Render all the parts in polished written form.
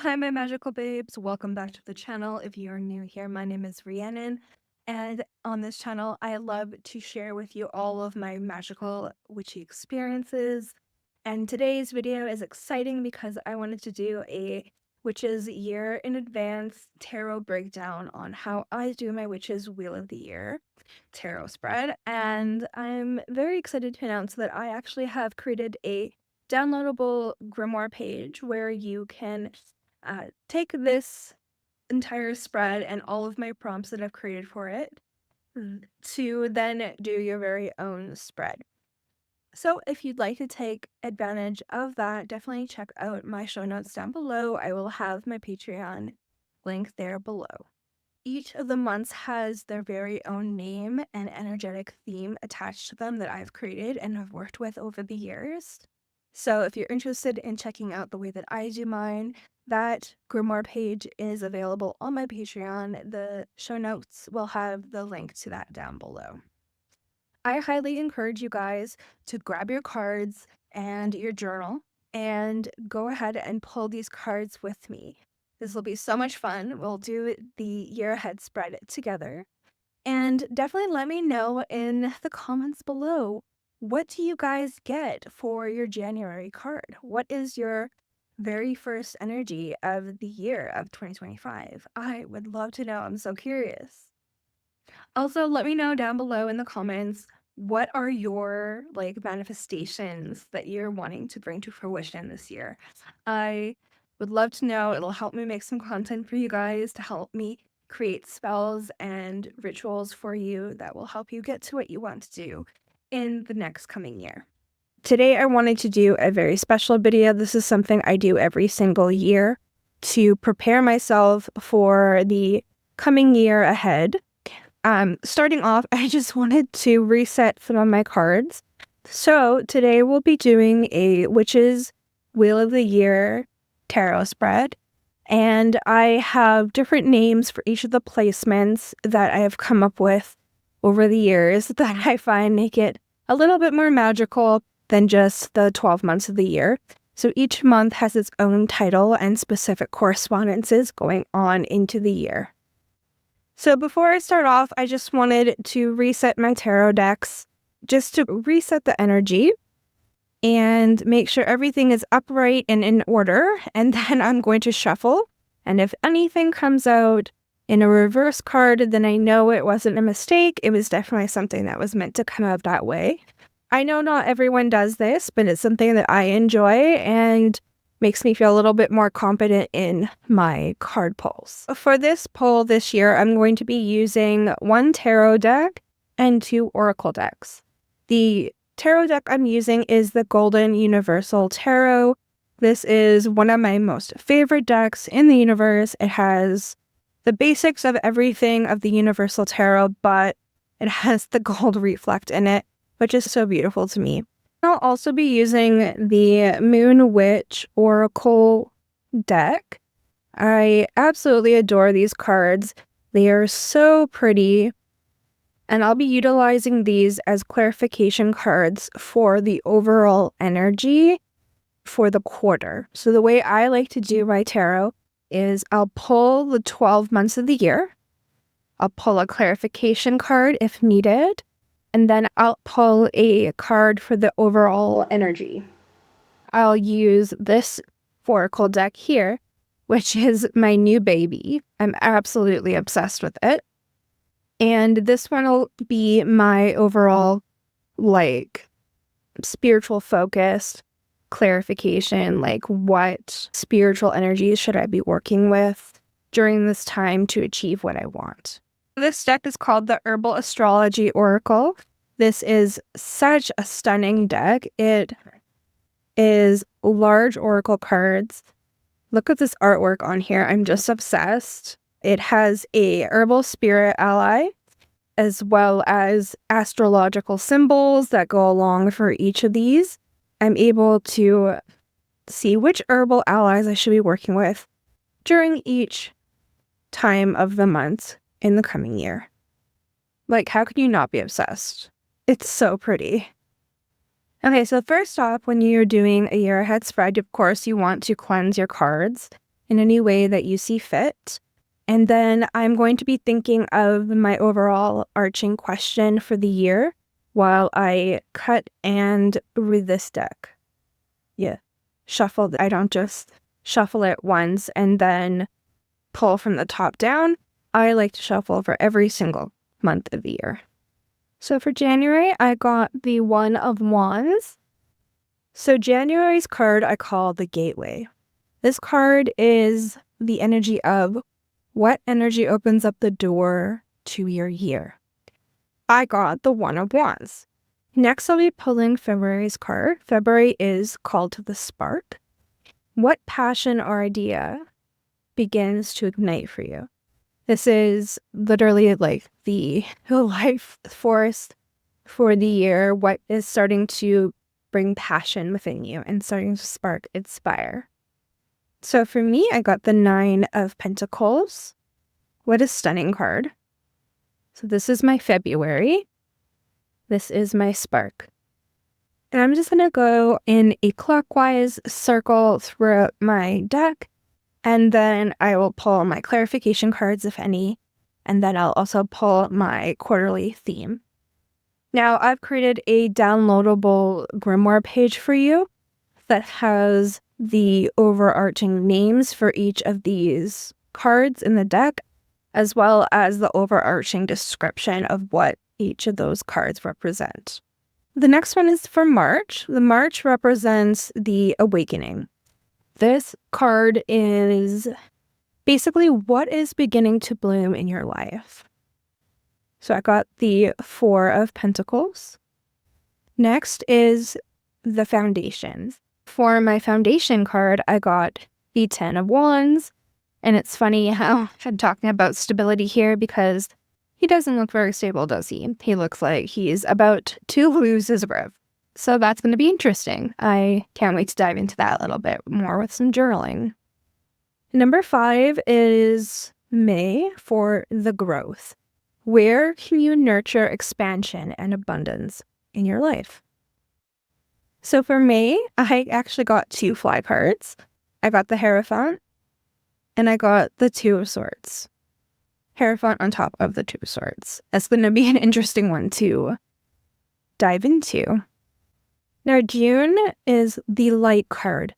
Hi, my magical babes. Welcome back to the channel. If you are new here, my name is Rhiannon, and on this channel, I love to share with you all of my magical witchy experiences. And today's video is exciting because I wanted to do a witches year in advance tarot breakdown on how I do my witches wheel of the year tarot spread. And I'm very excited to announce that I actually have created a downloadable grimoire page where you can take this entire spread and all of my prompts that I've created for it to then do your very own spread. So if you'd like to take advantage of that, definitely check out my show notes down below. I will have my Patreon link there below. Each of the months has their very own name and energetic theme attached to them that I've created and have worked with over the years. So if you're interested in checking out the way that I do mine, that grimoire page is available on my Patreon. The show notes will have the link to that down below. I highly encourage you guys to grab your cards and your journal and go ahead and pull these cards with me. This will be so much fun. We'll do the year ahead spread together. And definitely let me know in the comments below, what do you guys get for your January card? What is your very first energy of the year of 2025? I would love to know. I'm so curious. Also, let me know down below in the comments, what are your manifestations that you're wanting to bring to fruition this year? I would love to know. It'll help me make some content for you guys to help me create spells and rituals for you that will help you get to what you want to do in the next coming year. Today, I wanted to do a very special video. This is something I do every single year to prepare myself for the coming year ahead. Starting off, I just wanted to reset some of my cards. So today we'll be doing a Witches Wheel of the Year tarot spread. And I have different names for each of the placements that I have come up with over the years that I find make it a little bit more magical than just the 12 months of the year. So each month has its own title and specific correspondences going on into the year. So before I start off, I just wanted to reset my tarot decks, just to reset the energy and make sure everything is upright and in order. And then I'm going to shuffle. And if anything comes out in a reverse card, then I know it wasn't a mistake. It was definitely something that was meant to come out that way. I know not everyone does this, but it's something that I enjoy and makes me feel a little bit more confident in my card pulls. For this pull this year, I'm going to be using one tarot deck and 2 oracle decks. The tarot deck I'm using is the Golden Universal Tarot. This is one of my most favorite decks in the universe. It has the basics of everything of the Universal Tarot, but it has the gold reflect in it, which is so beautiful to me. I'll also be using the Moon Witch Oracle deck. I absolutely adore these cards. They are so pretty. And I'll be utilizing these as clarification cards for the overall energy for the quarter. So the way I like to do my tarot is I'll pull the 12 months of the year. I'll pull a clarification card if needed. And then I'll pull a card for the overall energy. I'll use this oracle deck here, which is my new baby. I'm absolutely obsessed with it. And this one will be my overall, spiritual focused clarification, what spiritual energies should I be working with during this time to achieve what I want. This deck is called the Herbal Astrology Oracle. This is such a stunning deck. It is large oracle cards. Look at this artwork on here. I'm just obsessed. It has a herbal spirit ally, as well as astrological symbols that go along for each of these. I'm able to see which herbal allies I should be working with during each time of the month in the coming year. How can you not be obsessed? It's so pretty. Okay, so first off, when you're doing a year ahead spread, of course, you want to cleanse your cards. in any way that you see fit. And then I'm going to be thinking of my overall arching question for the year while I cut and read this deck. Yeah. Shuffle. I don't just shuffle it once and then pull from the top down. I like to shuffle for every single month of the year. So for January, I got the One of Wands. So January's card I call the Gateway. This card is the energy of what energy opens up the door to your year. I got the One of Wands. Next, I'll be pulling February's card. February is called to the spark. What passion or idea begins to ignite for you? This is literally like the life force for the year. What is starting to bring passion within you and starting to spark its fire? So for me, I got the Nine of Pentacles. What a stunning card. So this is my February. This is my spark. And I'm just going to go in a clockwise circle throughout my deck. And then I will pull my clarification cards, if any. And then I'll also pull my quarterly theme. Now, I've created a downloadable grimoire page for you that has the overarching names for each of these cards in the deck, as well as the overarching description of what each of those cards represent. The next one is for March. The March represents the awakening. This card is basically what is beginning to bloom in your life. So I got the Four of Pentacles. Next is the foundations. For my foundation card, I got the Ten of Wands. And it's funny how I'm talking about stability here because he doesn't look very stable, does he? He looks like he's about to lose his grip. So that's going to be interesting. I can't wait to dive into that a little bit more with some journaling. Number 5 is May for the growth. Where can you nurture expansion and abundance in your life? So for May, I actually got 2 fly cards. I got the Hierophant and I got the Two of Swords. Hierophant on top of the Two of Swords. That's going to be an interesting one to dive into. Now, June is the Light card.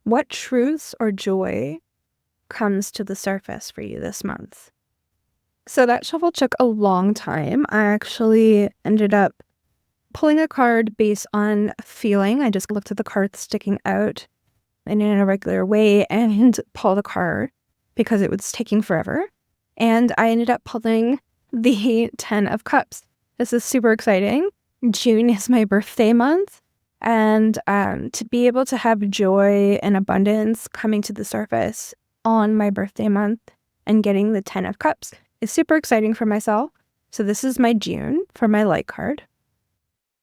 What truths or joy comes to the surface for you this month? So that shuffle took a long time. I actually ended up pulling a card based on feeling. I just looked at the cards sticking out in an irregular way and pulled a card because it was taking forever. And I ended up pulling the 10 of Cups. This is super exciting. June is my birthday month. And to be able to have joy and abundance coming to the surface on my birthday month and getting the 10 of Cups is super exciting for myself. So this is my June for my Light card.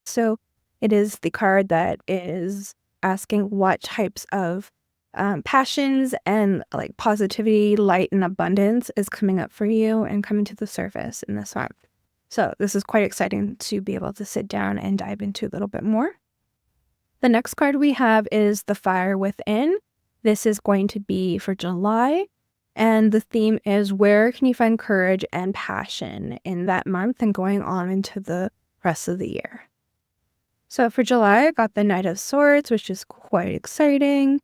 So it is the card that is asking what types of passions and like positivity, light, and abundance is coming up for you and coming to the surface in this month. So this is quite exciting to be able to sit down and dive into a little bit more. The next card we have is the Fire Within. This is going to be for July. And the theme is where can you find courage and passion in that month and going on into the rest of the year. So for July, I got the Knight of Swords, which is quite exciting,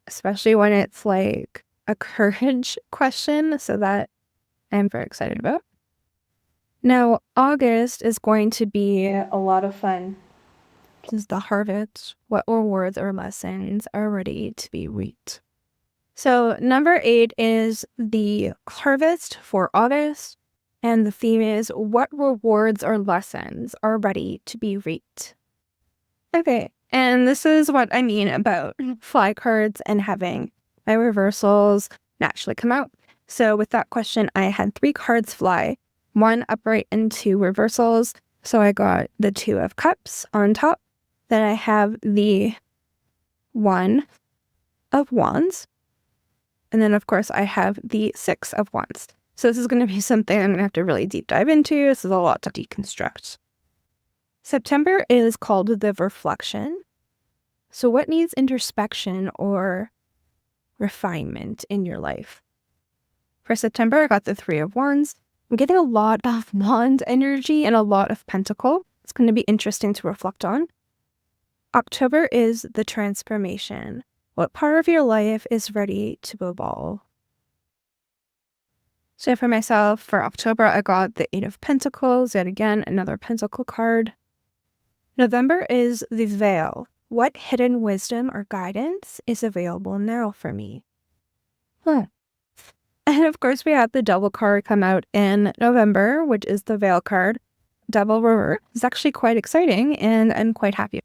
especially when it's like a courage question. So that I'm very excited about. Now, August is going to be a lot of fun. This is the harvest. What rewards or lessons are ready to be reaped? So number 8 is the harvest for August. And the theme is what rewards or lessons are ready to be reaped? Okay, and this is what I mean about fly cards and having my reversals naturally come out. So with that question, I had 3 cards fly, 1 upright and 2 reversals. So I got the Two of Cups on top. Then I have the One of Wands. And then, of course, I have the Six of Wands. So this is going to be something I'm going to have to really deep dive into. This is a lot to deconstruct. September is called the Reflection. So what needs introspection or refinement in your life. For September, I got the Three of Wands. I'm getting a lot of wand energy and a lot of pentacle. It's going to be interesting to reflect on. October is the transformation. What part of your life is ready to evolve? So for myself, for October, I got the Eight of Pentacles, yet again, another pentacle card. November is the Veil. What hidden wisdom or guidance is available now for me? And of course, we had the Devil card come out in November, which is the Veil card. Devil Reverse is actually quite exciting, and I'm quite happy.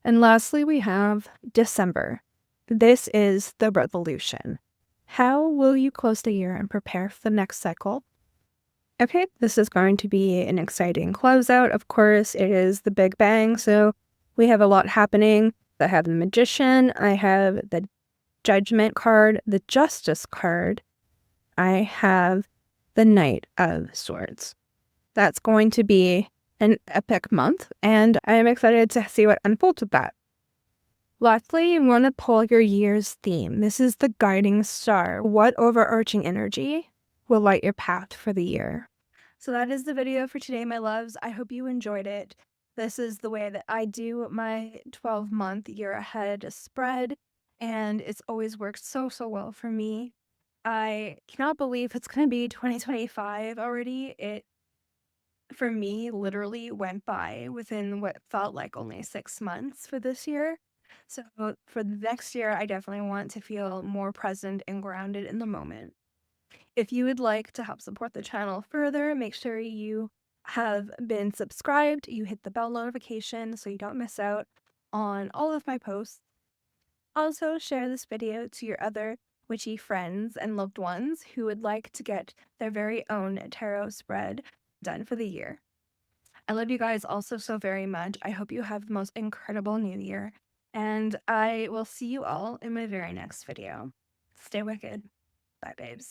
And lastly, we have December. This is the Revolution. How will you close the year and prepare for the next cycle? Okay, this is going to be an exciting closeout. Of course, it is the Big Bang, so we have a lot happening. I have the Magician, I have the Judgment card, the Justice card, I have the Knight of Swords. That's going to be an epic month, and I am excited to see what unfolds with that. Lastly, you want to pull your year's theme. This is the guiding star. What overarching energy will light your path for the year? So that is the video for today, my loves. I hope you enjoyed it. This is the way that I do my 12-month year ahead spread, and it's always worked so well for me. I cannot believe it's going to be 2025 already. It, for me, literally went by within what felt like only 6 months for this year. So for the next year, I definitely want to feel more present and grounded in the moment. If you would like to help support the channel further, make sure you have been subscribed, you hit the bell notification so you don't miss out on all of my posts. Also, share this video to your other witchy friends and loved ones who would like to get their very own tarot spread done for the year. I love you guys also so very much. I hope you have the most incredible new year, and I will see you all in my very next video. Stay wicked. Bye, babes.